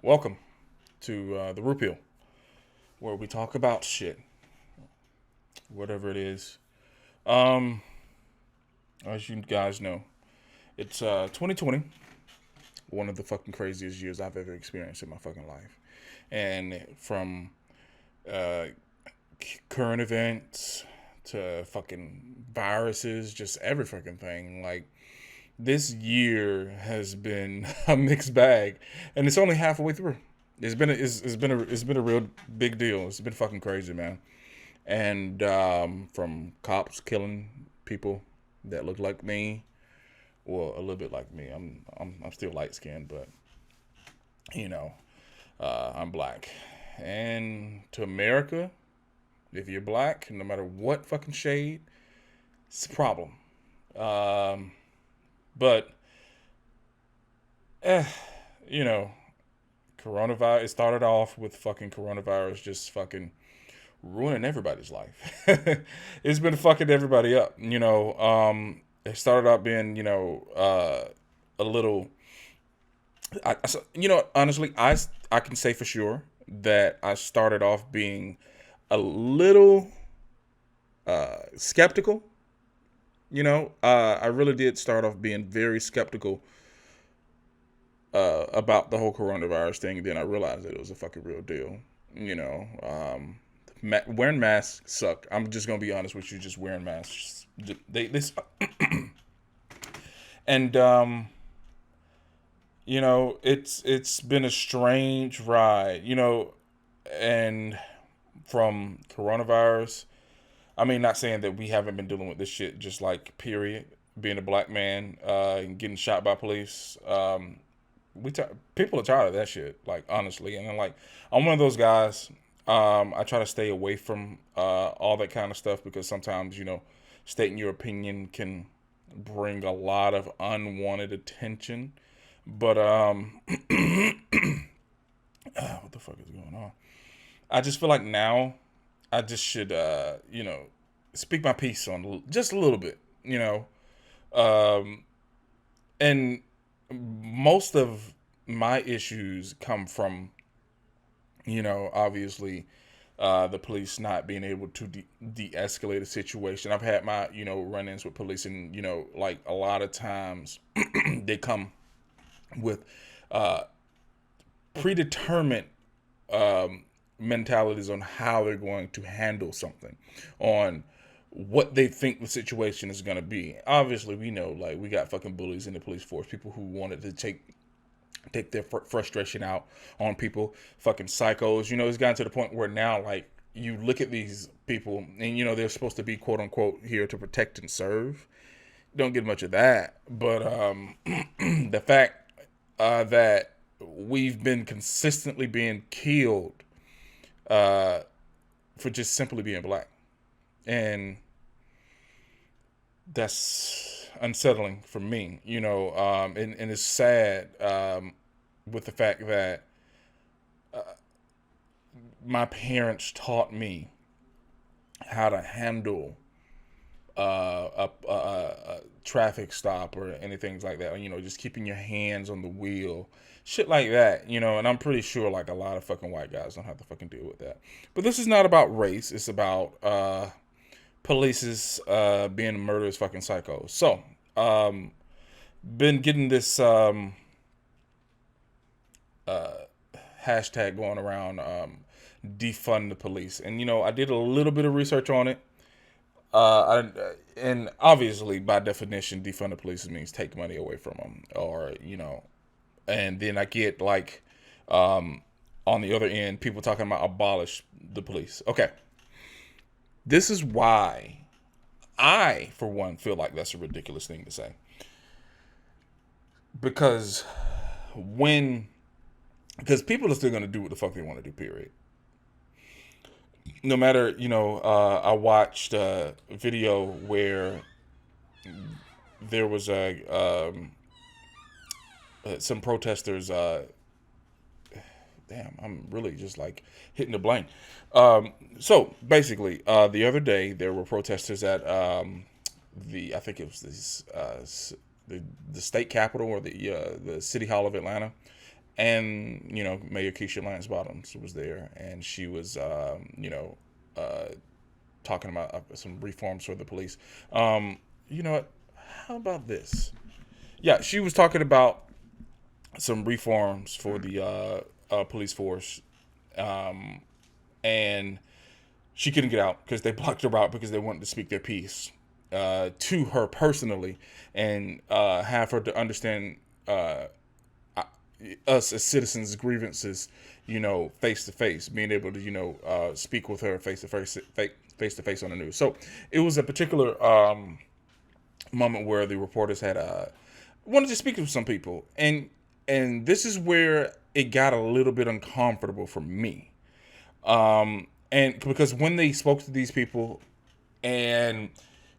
Welcome to the Root where we talk about shit, whatever it is. Um, as you guys know, it's 2020, one of the fucking craziest years I've ever experienced in my fucking life, and from uh, current events to fucking viruses, just every fucking thing. Like this year has been a mixed bag, and it's only halfway through. It's been a real big deal. It's been fucking crazy, man. And from cops killing people that look like me, well, a little bit like me. I'm still light skinned, but you know, I'm black. And to America, if you're black, no matter what fucking shade, it's a problem. Um, but eh, you know, coronavirus. It started off with fucking coronavirus, just fucking ruining everybody's life. It's been fucking everybody up. It started out being, a little. Honestly, I can say for sure that I started off being a little skeptical. I really did start off being very skeptical about the whole coronavirus thing. Then I realized that it was a fucking real deal. Wearing masks suck. I'm just gonna be honest with you. Just wearing masks, this, and it's been a strange ride. And from coronavirus. I mean, not saying that we haven't been dealing with this shit. Just like period. Being a black man and getting shot by police. People are tired of that shit. Like honestly, and I'm one of those guys. I try to stay away from all that kind of stuff because sometimes stating your opinion can bring a lot of unwanted attention. But what the fuck is going on? I just feel like now I just should speak my piece on just a little bit. Um, and most of my issues come from obviously the police not being able to de-escalate a situation. I've had my run-ins with police, and like a lot of times they come with uh, predetermined mentalities on how they're going to handle something, on what they think the situation is going to be. Obviously, we know like we got fucking bullies in the police force, people who wanted to take their frustration out on people, fucking psychos. It's gotten to the point where now, like, you look at these people and, they're supposed to be quote unquote here to protect and serve. Don't get much of that. But the fact that we've been consistently being killed for just simply being black. And that's unsettling for me, and it's sad with the fact that my parents taught me how to handle a traffic stop or anything like that. Just keeping your hands on the wheel, shit like that. And I'm pretty sure like a lot of fucking white guys don't have to fucking deal with that. But this is not about race. It's about police's being murderous fucking psychos. So, been getting this hashtag going around, defund the police, and I did a little bit of research on it. And obviously, by definition, defund the police means take money away from them, or and then I get like, on the other end, people talking about abolish the police. Okay, this is why I, for one, feel like that's a ridiculous thing to say. Because because people are still going to do what the fuck they want to do, period. No matter, I watched a video where there was some protesters, damn, I'm really just like hitting the blank. So basically, the other day there were protesters at I think it was this the state capitol or the city hall of Atlanta, and Mayor Keisha Lance Bottoms was there, and she was talking about some reforms for the police. You know what? How about this? Yeah, she was talking about some reforms for the police force, and she couldn't get out because they blocked her out because they wanted to speak their piece to her personally, and have her to understand us as citizens' grievances, face to face, being able to speak with her face to face on the news. So it was a particular moment where the reporters had wanted to speak to some people, and this is where it got a little bit uncomfortable for me, and because when they spoke to these people, and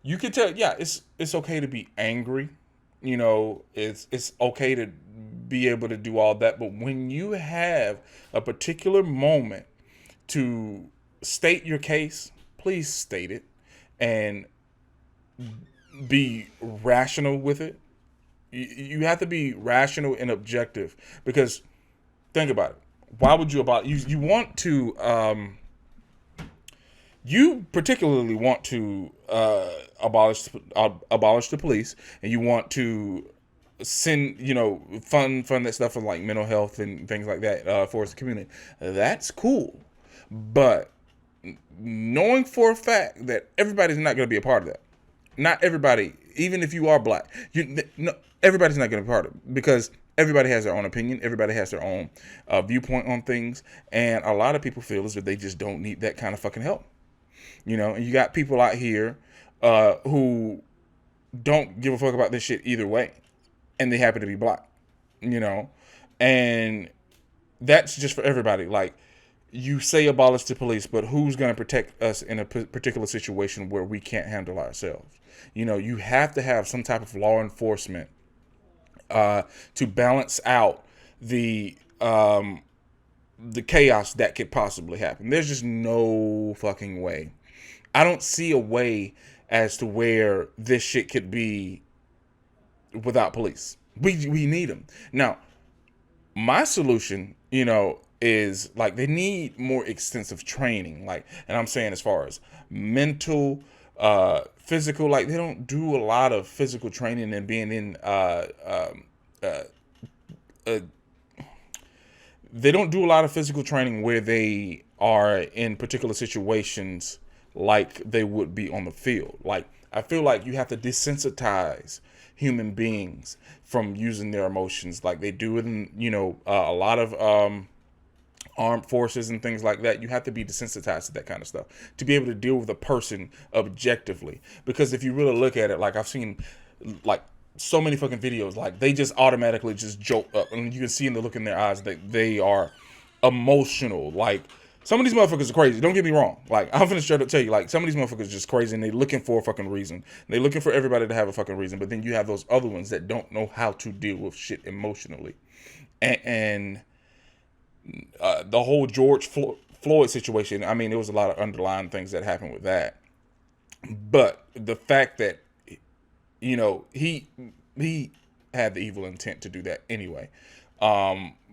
you could tell, yeah, it's okay to be angry, it's okay to be able to do all that, but when you have a particular moment to state your case, please state it and be rational with it. You have to be rational and objective, because think about it. Why would you you want to you particularly want to abolish the police, and you want to send fund that stuff for like mental health and things like that for the community. That's cool, but knowing for a fact that everybody's not going to be a part of that. Not everybody, even if you are black, everybody's not going to be part of it, because everybody has their own opinion. Everybody has their own viewpoint on things. And a lot of people feel as if they just don't need that kind of fucking help. And you got people out here who don't give a fuck about this shit either way. And they happen to be black, and that's just for everybody. Like, you say abolish the police, but who's going to protect us in a particular situation where we can't handle ourselves? You have to have some type of law enforcement to balance out the chaos that could possibly happen. There's just no fucking way. I don't see a way as to where this shit could be without police. We need them. Now, my solution, is like they need more extensive training. Like, and I'm saying as far as mental, physical, like they don't do a lot of physical training and being in they don't do a lot of physical training where they are in particular situations like they would be on the field. Like, I feel like you have to desensitize human beings from using their emotions like they do in, a lot of armed forces and things like that. You have to be desensitized to that kind of stuff to be able to deal with a person objectively. Because if you really look at it, like I've seen like so many fucking videos, like they just automatically just jolt up, and you can see in the look in their eyes that they are emotional. Like, some of these motherfuckers are crazy. Don't get me wrong. Like, I'm finna straight up tell you, like, some of these motherfuckers are just crazy, and they looking for a fucking reason. They looking for everybody to have a fucking reason. But then you have those other ones that don't know how to deal with shit emotionally. And the whole George Floyd situation, I mean, there was a lot of underlying things that happened with that. But the fact that, he had the evil intent to do that anyway.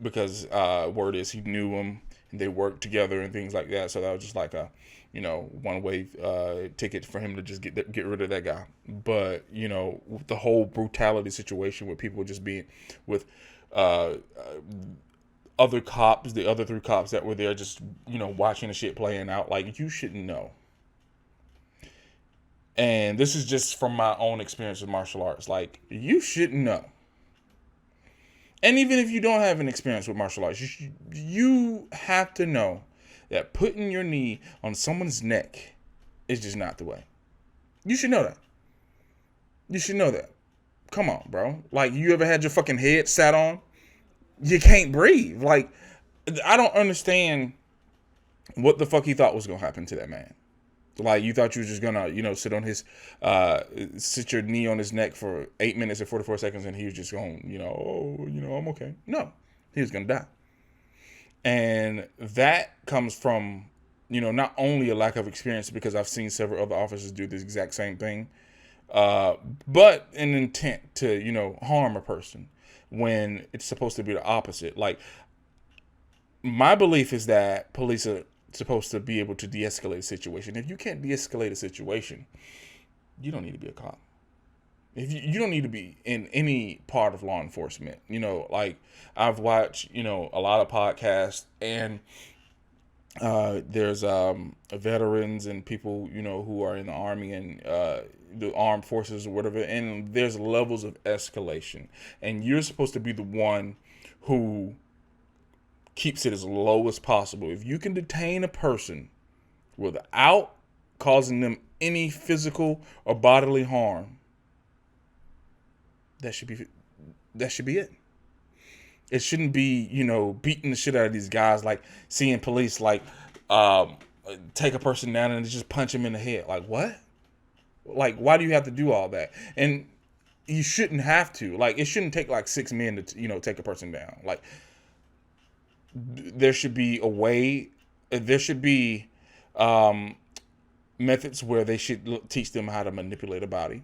Because word is he knew him, and they worked together and things like that. So that was just like a, one-way ticket for him to just get rid of that guy. But, the whole brutality situation with people just being with other cops, the other 3 cops that were there just, watching the shit playing out, like, you shouldn't know. And this is just from my own experience with martial arts. Like, you shouldn't know. And even if you don't have an experience with martial arts, you have to know that putting your knee on someone's neck is just not the way. You should know that. You should know that. Come on, bro. Like, you ever had your fucking head sat on? You can't breathe. Like, I don't understand what the fuck he thought was going to happen to that man. Like, you thought you were just gonna, sit on his, sit your knee on his neck for 8 minutes and 44 seconds, and he was just going, I'm okay. No, he was gonna die. And that comes from, not only a lack of experience, because I've seen several other officers do this exact same thing, but an intent to, harm a person. when it's supposed to be the opposite. Like, my belief is that police are supposed to be able to de-escalate a situation. If you can't de-escalate a situation, you don't need to be a cop. If you don't need to be in any part of law enforcement. You know, like, I've watched, you know, a lot of podcasts, and there's veterans and people, you know, who are in the Army and the armed forces or whatever, and there's levels of escalation, and you're supposed to be the one who keeps it as low as possible. If you can detain a person without causing them any physical or bodily harm, that should be it. It shouldn't be, you know, beating the shit out of these guys, like seeing police like take a person down and just punch him in the head. Like, what? Like, why do you have to do all that? And you shouldn't have to. Like, it shouldn't take like 6 men to, you know, take a person down. Like, there should be a way. There should be methods where they should teach them how to manipulate a body.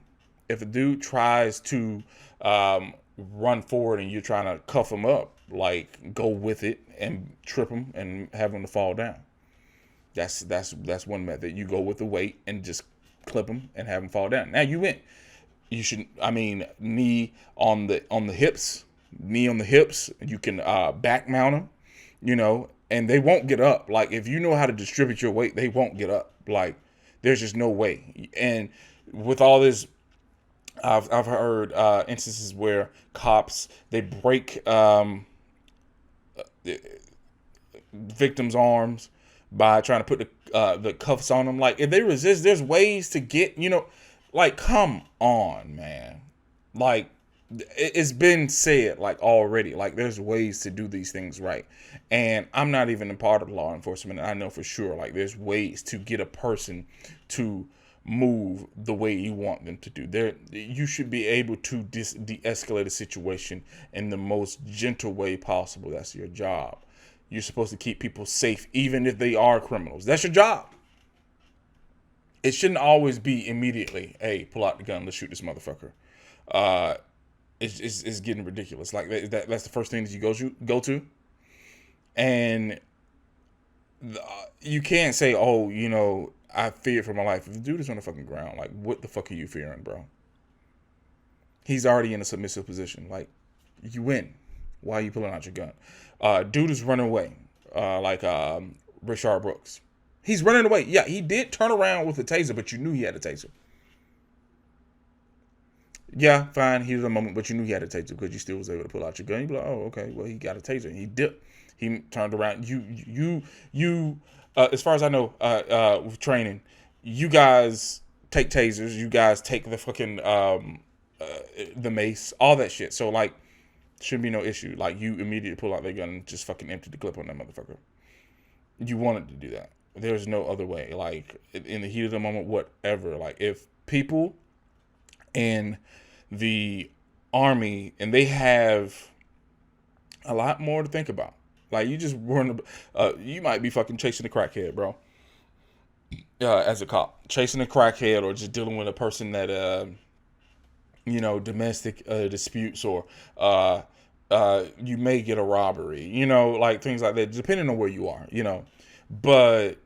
If a dude tries to run forward and you're trying to cuff him up, like, go with it and trip him and have him to fall down. That's one method. You go with the weight and just clip him and have him fall down. Now you win. You should, I mean, knee on the hips. You can back mount them, you know, and they won't get up. Like, if you know how to distribute your weight, they won't get up. Like, there's just no way. And with all this, I've heard instances where cops, they break victims' arms by trying to put the cuffs on them. Like, if they resist, there's ways to get, you know, like, come on, man. Like, it's been said, like, already, like, there's ways to do these things right. And I'm not even a part of law enforcement. I know for sure, like, there's ways to get a person to move the way you want them to do. You should be able to de-escalate a situation in the most gentle way possible. That's your job. You're supposed to keep people safe, even if they are criminals. That's your job. It shouldn't always be immediately, hey, pull out the gun, let's shoot this motherfucker. It's getting ridiculous. Like, that's the first thing that you go to. And you can't say, oh, you know, I feared for my life. If the dude is on the fucking ground, like, what the fuck are you fearing, bro? He's already in a submissive position. Like, you win. Why are you pulling out your gun? Dude is running away, like Rayshard Brooks. He's running away. Yeah, he did turn around with a taser, but you knew he had a taser. Yeah, fine, here's a moment, but you knew he had a taser because you still was able to pull out your gun. You'd be like, oh, okay, well, he got a taser. He dipped. He turned around. You. As far as I know, with training, you guys take tasers. You guys take the fucking the mace, all that shit. So, like, shouldn't be no issue. Like, you immediately pull out that gun and just fucking empty the clip on that motherfucker. You wanted to do that. There's no other way. Like, in the heat of the moment, whatever. Like, if people in the Army, and they have a lot more to think about. Like, you just you might be fucking chasing a crackhead, bro. As a cop, chasing a crackhead, or just dealing with a person that, you know, domestic disputes, or you may get a robbery, you know, like, things like that, depending on where you are, you know. But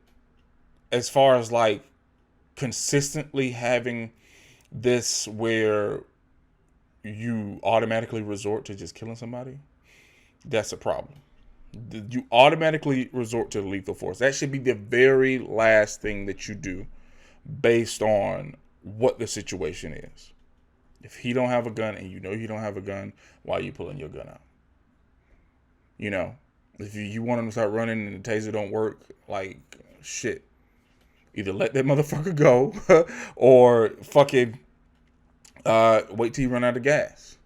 as far as, like, consistently having this where you automatically resort to just killing somebody, that's a problem. You automatically resort to lethal force. That should be the very last thing that you do based on what the situation is. If he don't have a gun and you know you don't have a gun, why are you pulling your gun out? You know, if you want him to start running and the taser don't work, like, shit. Either let that motherfucker go or fucking wait till you run out of gas.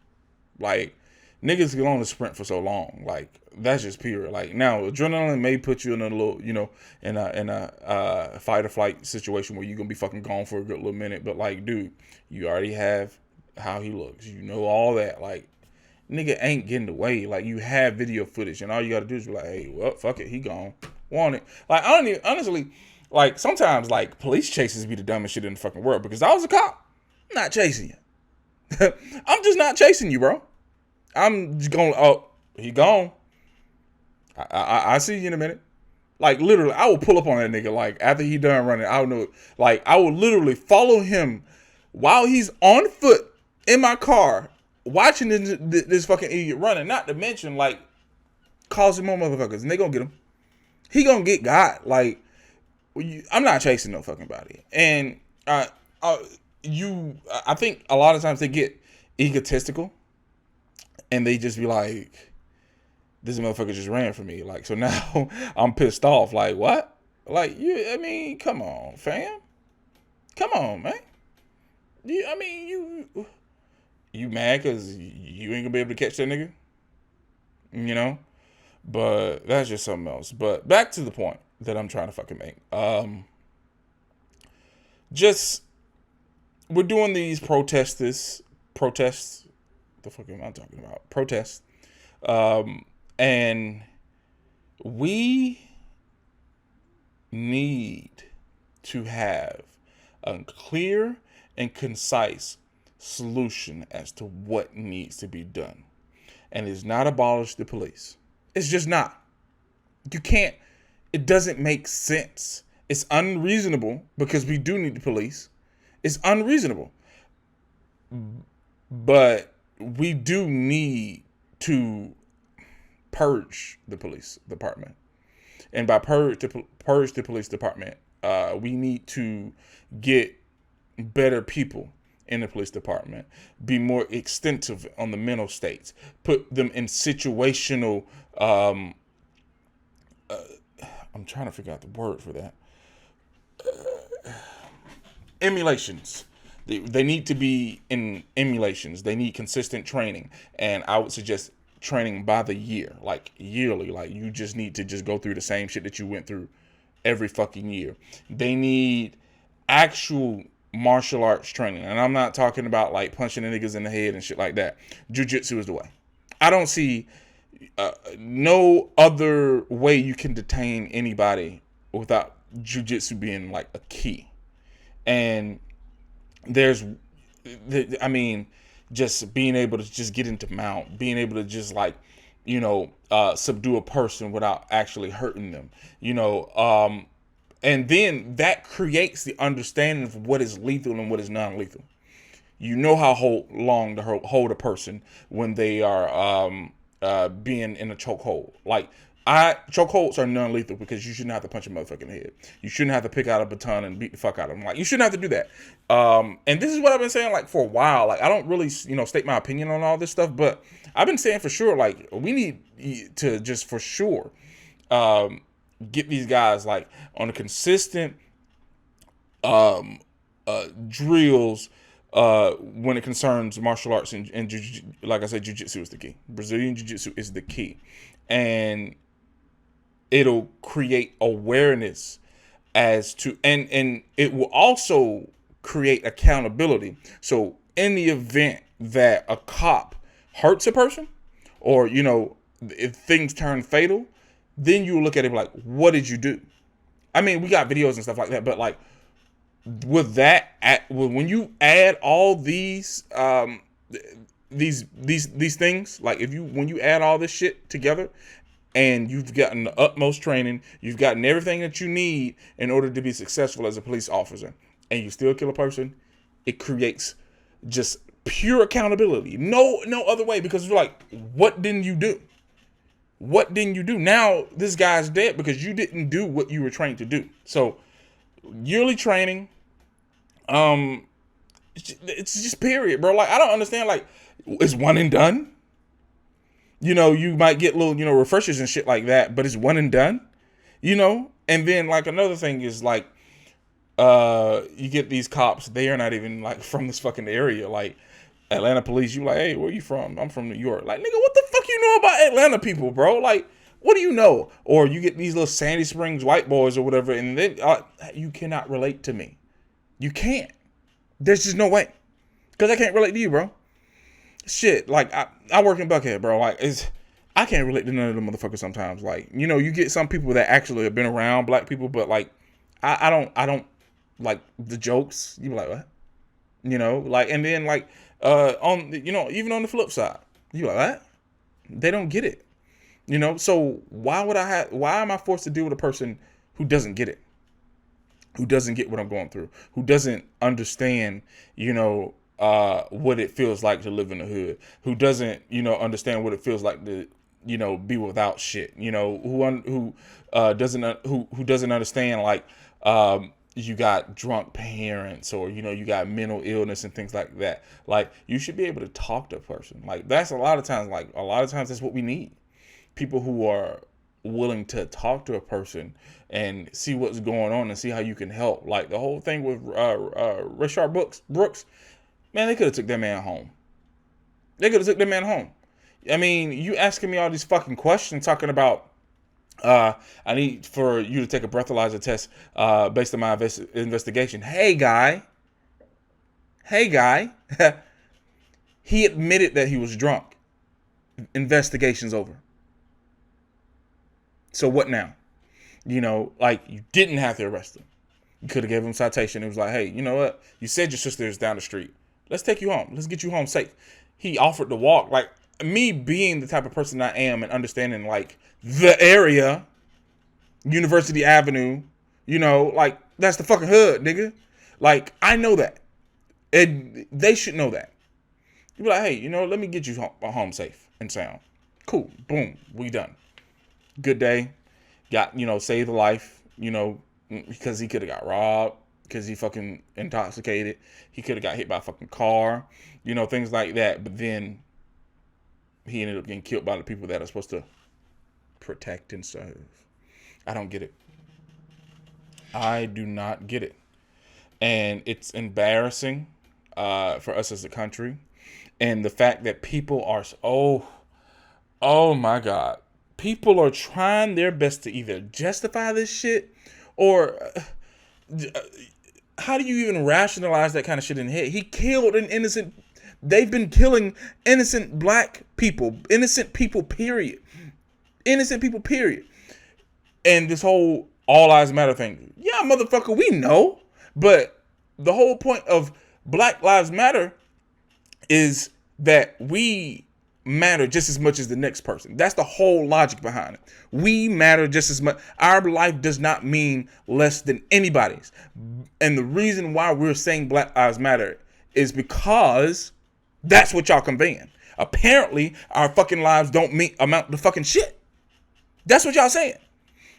Like, niggas can only sprint for so long. Like, that's just pure. Like, now, adrenaline may put you in a little, you know, in a fight or flight situation where you're gonna be fucking gone for a good little minute. But, like, dude, you already have how he looks. You know all that. Like, nigga ain't getting away. Like, you have video footage, and all you gotta do is be like, hey, well, fuck it, he gone. Want it. Like, I don't even, honestly, like, sometimes, like, police chases be the dumbest shit in the fucking world, because I was a cop. I'm not chasing you. I'm just not chasing you, bro. I'm just going, oh, he gone. I see you in a minute. Like, literally, I will pull up on that nigga. Like, after he done running, I don't know. Like, I will literally follow him while he's on foot in my car, watching this fucking idiot running. Not to mention, like, causing more motherfuckers. And they gonna get him. He gonna get got. Like, I'm not chasing no fucking body. And I think a lot of times they get egotistical. And they just be like, this motherfucker just ran for me. Like, so now I'm pissed off. Like, what? Like, come on, fam. Come on, man. You mad because you ain't gonna be able to catch that nigga? You know? But that's just something else. But back to the point that I'm trying to fucking make. We're doing these protests. The fuck am I talking about? Protests. And we need to have a clear and concise solution as to what needs to be done. And it's not abolish the police. It's just not. You can't. It doesn't make sense. It's unreasonable because we do need the police. It's unreasonable. But we do need to purge the police department. And by purge the police department, we need to get better people in the police department, be more extensive on the mental states, put them in situational, I'm trying to figure out the word for that, emulations. They need to be in emulations. They need consistent training. And I would suggest training by the year, like yearly. Like, you just need to just go through the same shit that you went through every fucking year. They need actual martial arts training. And I'm not talking about like punching the niggas in the head and shit like that. Jiu-jitsu is the way. I don't see no other way you can detain anybody without jiu-jitsu being like a key. And just being able to just get into mount, being able to just like, subdue a person without actually hurting them, and then that creates the understanding of what is lethal and what is non-lethal. You know how long to hold a person when they are being in a chokehold. Like, chokeholds are non-lethal because you shouldn't have to punch a motherfucker in the head. You shouldn't have to pick out a baton and beat the fuck out of them. Like, you shouldn't have to do that. And this is what I've been saying like for a while. Like, I don't really, state my opinion on all this stuff, but I've been saying for sure, like, we need to just for sure get these guys like on a consistent drills when it concerns martial arts and like I said, jiu-jitsu is the key. Brazilian jiu-jitsu is the key. And it'll create awareness as to, and it will also create accountability. So in the event that a cop hurts a person, or, if things turn fatal, then you look at it like, what did you do? I mean, we got videos and stuff like that, but like with that, when you add all these things, like when you add all this shit together, and you've gotten the utmost training, you've gotten everything that you need in order to be successful as a police officer, and you still kill a person, it creates just pure accountability. No other way, because you're like, what didn't you do? What didn't you do? Now this guy's dead because you didn't do what you were trained to do. So yearly training, it's just period, bro. Like, I don't understand. Like, it's one and done. You might get little, refreshers and shit like that, but it's one and done, And then like another thing is like, you get these cops, they are not even like from this fucking area. Like Atlanta police, you like, hey, where you from? I'm from New York. Like, nigga, what the fuck you know about Atlanta people, bro? Like, what do you know? Or you get these little Sandy Springs white boys or whatever, and then you cannot relate to me. You can't. There's just no way. Because I can't relate to you, bro. Shit, like, I work in Buckhead, bro. Like, I can't relate to none of them motherfuckers sometimes. Like, you get some people that actually have been around black people, but like, I don't like the jokes. You be like, what? Like, and then like, even on the flip side, You like that? They don't get it. You know, so why am I forced to deal with a person who doesn't get it? Who doesn't get what I'm going through? Who doesn't understand, what it feels like to live in the hood? Who doesn't, understand what it feels like to, be without shit? Who doesn't understand, like, you got drunk parents, or you got mental illness and things like that. Like, you should be able to talk to a person. Like, that's a lot of times that's what we need. People who are willing to talk to a person and see what's going on and see how you can help. Like the whole thing with Rayshard Brooks, man, they could have took that man home. I mean, you asking me all these fucking questions talking about I need for you to take a breathalyzer test based on my investigation. Hey guy. He admitted that he was drunk. Investigation's over. So what now? Like, you didn't have to arrest him. You could have gave him a citation. It was like, hey, you know what? You said your sister is down the street. Let's take you home. Let's get you home safe. He offered to walk. Like, me being the type of person I am and understanding, like, the area, University Avenue, like, that's the fucking hood, nigga. Like, I know that. And they should know that. You be like, hey, let me get you home safe and sound. Cool. Boom. We done. Good day. Got, saved a life, because he could have got robbed, because he fucking intoxicated. He could have got hit by a fucking car, things like that. But then he ended up getting killed by the people that are supposed to protect and serve. I don't get it. I do not get it. And it's embarrassing for us as a country. And the fact that people are, oh my God. People are trying their best to either justify this shit or how do you even rationalize that kind of shit in head? He killed an innocent. They've been killing innocent black people, innocent people, period. Innocent people, period. And this whole all lives matter thing. Yeah, motherfucker, we know. But the whole point of Black Lives Matter is that we matter just as much as the next person. That's the whole logic behind it. We matter just as much. Our life does not mean less than anybody's. And the reason why we're saying Black Lives Matter is because that's what y'all conveying. Apparently, our fucking lives don't amount to fucking shit. That's what y'all saying.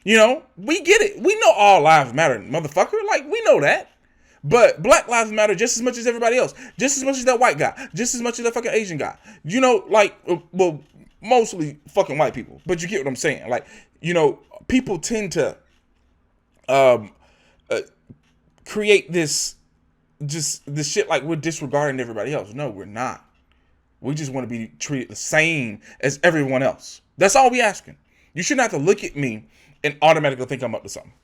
We get it. We know all lives matter, motherfucker. Like, we know that. But Black Lives Matter just as much as everybody else. Just as much as that white guy. Just as much as that fucking Asian guy. Well, mostly fucking white people. But you get what I'm saying. Like, people tend to create this shit like we're disregarding everybody else. No, we're not. We just want to be treated the same as everyone else. That's all we asking. You shouldn't have to look at me and automatically think I'm up to something.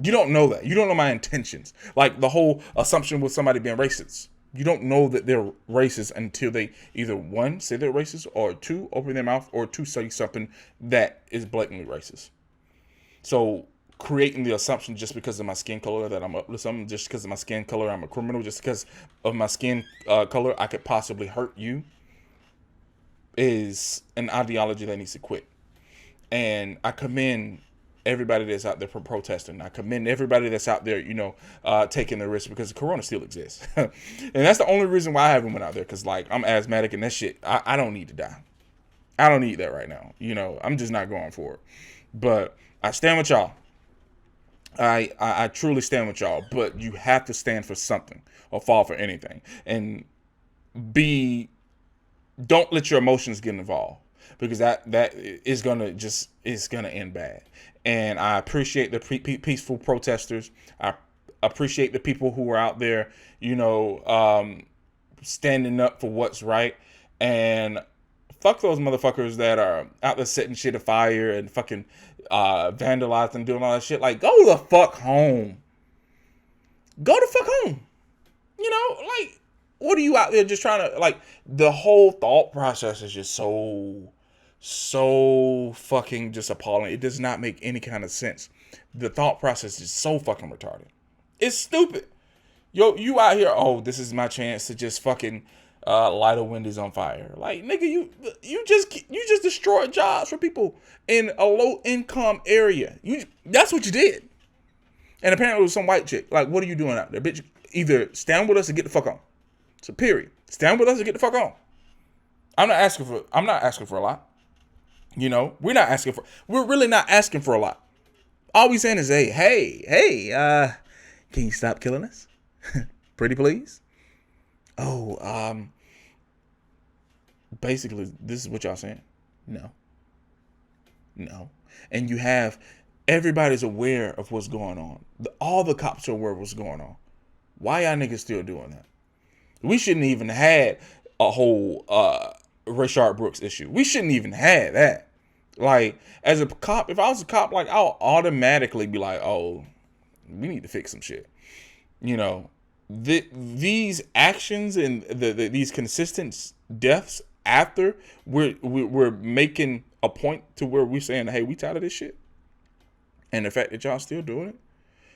You don't know that. You don't know my intentions. Like the whole assumption with somebody being racist. You don't know that they're racist until they either one, say they're racist, or two, open their mouth, or two, say something that is blatantly racist. So creating the assumption just because of my skin color that I'm up to something, just because of my skin color I'm a criminal, just because of my skin color I could possibly hurt you, is an ideology that needs to quit. And I commend everybody that's out there for protesting. I commend everybody that's out there, taking the risk, because the corona still exists. And that's the only reason why I haven't went out there, because, like, I'm asthmatic and that shit, I don't need to die. I don't need that right now. I'm just not going for it. But I stand with y'all. I truly stand with y'all. But you have to stand for something or fall for anything. And don't let your emotions get involved, because that is gonna end bad. And I appreciate the peaceful protesters. I appreciate the people who are out there, standing up for what's right. And fuck those motherfuckers that are out there setting shit afire and fucking vandalizing and doing all that shit. Like, go the fuck home. Go the fuck home. Like, what are you out there just trying to, like, the whole thought process is just so fucking just appalling. It does not make any kind of sense. The thought process is so fucking retarded. It's stupid. You out here, this is my chance to just fucking light a Wendy's on fire. Like, nigga, you just destroyed jobs for people in a low income area. That's what you did. And apparently it was some white chick. Like, what are you doing out there, bitch? Either stand with us or get the fuck on. So period. Stand with us or get the fuck on. I'm not asking for a lot. You know, we're really not asking for a lot. All we saying is, hey, can you stop killing us? Pretty please? Oh, basically, this is what y'all saying. No. And you have, everybody's aware of what's going on. All the cops are aware of what's going on. Why y'all niggas still doing that? We shouldn't even had a whole Rayshard Brooks issue. We shouldn't even have that. Like, as a cop, if I was a cop, like, I'll automatically be like, oh, we need to fix some shit. You know, these actions and these consistent deaths after we're making a point to where we're saying, hey, we tired of this shit. And the fact that y'all still doing it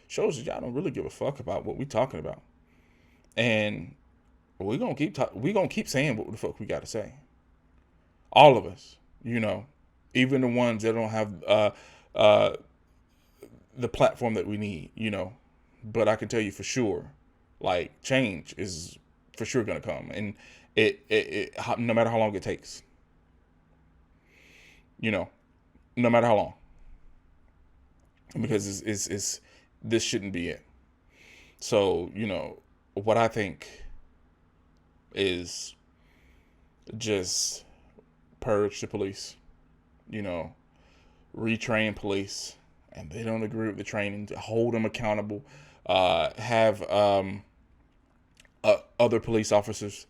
shows that y'all don't really give a fuck about what we talking about. And we're gonna keep saying what the fuck we gotta say. All of us, you know, even the ones that don't have the platform that we need, you know. But I can tell you for sure, like, change is for sure gonna come, and it no matter how long it takes, you know, no matter how long, because it's this shouldn't be it. So, you know, what I think is just purge the police, you know, retrain police, and they don't agree with the training, to hold them accountable, have other police officers,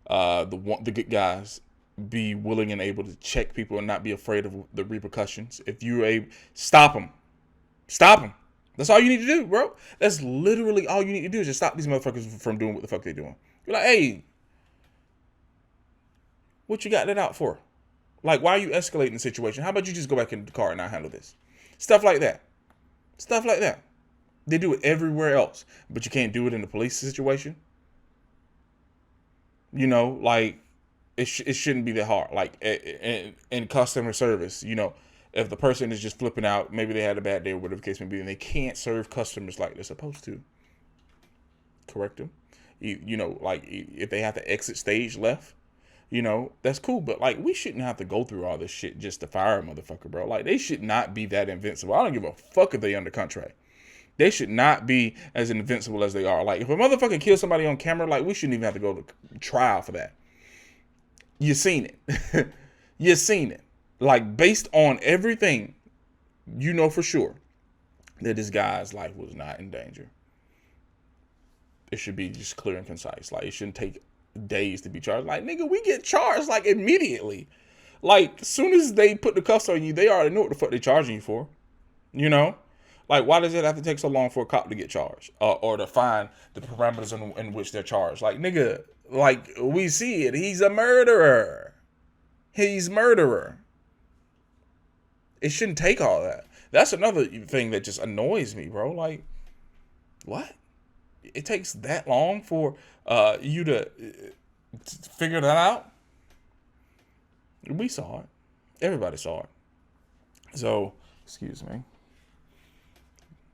the good guys, be willing and able to check people and not be afraid of the repercussions. If you're stop them. That's all you need to do, bro. That's literally all you need to do, is just stop these motherfuckers from doing what the fuck they're doing. You're like, hey, what you got that out for? Like, why are you escalating the situation? How about you just go back in the car and not handle this? Stuff like that. They do it everywhere else, but you can't do it in the police situation. You know, like, it shouldn't be that hard. Like, in customer service, you know, if the person is just flipping out, maybe they had a bad day or whatever the case may be, and they can't serve customers like they're supposed to, correct them. You know, like, if they have to exit stage left, you know, that's cool. But, like, we shouldn't have to go through all this shit just to fire a motherfucker, bro. Like, they should not be that invincible. I don't give a fuck if they under contract. They should not be as invincible as they are. Like, if a motherfucker kills somebody on camera, like, we shouldn't even have to go to trial for that. You seen it. You seen it. Like, based on everything, you know for sure that this guy's life was not in danger. It should be just clear and concise. Like, it shouldn't take days to be charged. Like, nigga, we get charged, like, immediately. Like, as soon as they put the cuffs on you, they already know what the fuck they're charging you for. You know? Like, why does it have to take so long for a cop to get charged? Or to find the parameters in which they're charged? Like, nigga, like, we see it. He's a murderer. It shouldn't take all that. That's another thing that just annoys me, bro. Like, what? It takes that long for you to figure that out? We saw it. Everybody saw it. So, excuse me.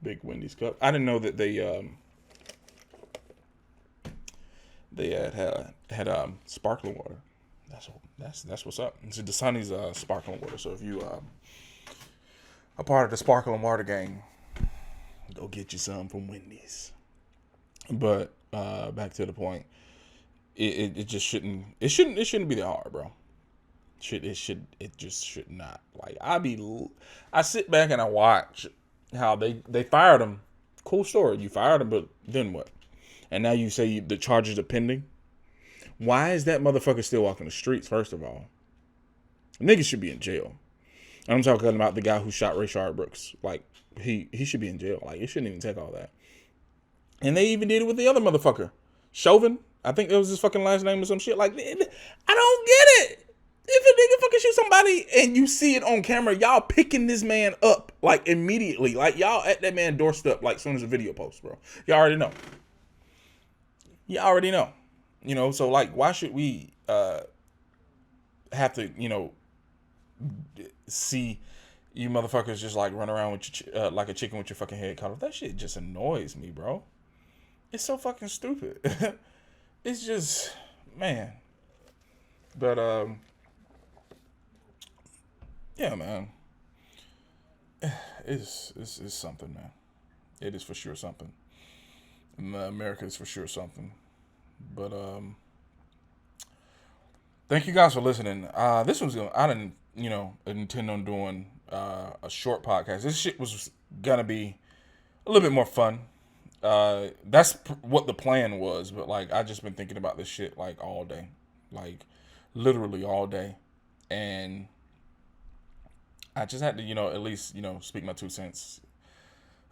Big Wendy's cup. I didn't know that they had sparkling water. That's what's up. It's Dasani's sparkling water. So if you a part of the sparkling water gang, go get you some from Wendy's. But back to the point, it just shouldn't be that hard, bro. It just should not. Like, I sit back and I watch how they fired him. Cool story. You fired him, but then what? And now you say the charges are pending. Why is that motherfucker still walking the streets? First of all, niggas should be in jail. I'm talking about the guy who shot Rayshard Brooks. Like, he should be in jail. Like, it shouldn't even take all that. And they even did it with the other motherfucker, Chauvin. I think that was his fucking last name or some shit. Like, I don't get it. If a nigga fucking shoot somebody and you see it on camera, y'all picking this man up, like, immediately. Like, y'all at that man doorstep, like, as soon as the video posts, bro. Y'all already know. So like, why should we have to, see you motherfuckers just like run around with your like a chicken with your fucking head cut off? That shit just annoys me, bro. It's so fucking stupid. It's just, man. But yeah, man. It's something, man. It is for sure something. America is for sure something. But thank you guys for listening. This was I didn't intend on doing a short podcast. This shit was gonna be a little bit more fun. That's what the plan was. But like, I just been thinking about this shit like all day, like literally all day, and I just had to at least speak my 2 cents.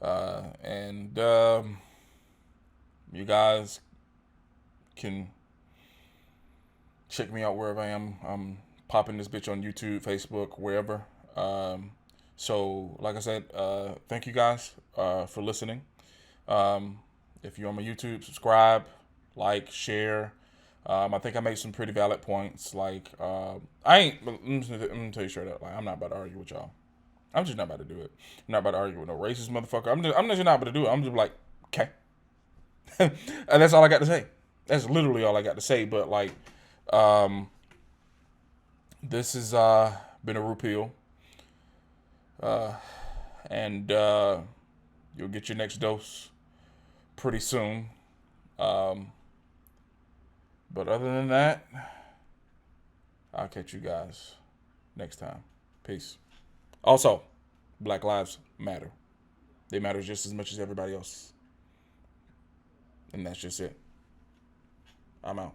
And you guys can check me out wherever I am. I'm popping this bitch on YouTube, Facebook, wherever. So, like I said, thank you guys for listening. If you're on my YouTube, subscribe, like, share. I think I made some pretty valid points. Like, I ain't. Let me tell you straight up. Like, I'm not about to argue with y'all. I'm just not about to do it. I'm not about to argue with no racist motherfucker. I'm just not about to do it. I'm just like, okay. And that's all I got to say. That's literally all I got to say. But like, this has been a repeal. And you'll get your next dose pretty soon. But other than that, I'll catch you guys next time. Peace. Also, Black Lives Matter. They matter just as much as everybody else. And that's just it. I'm out.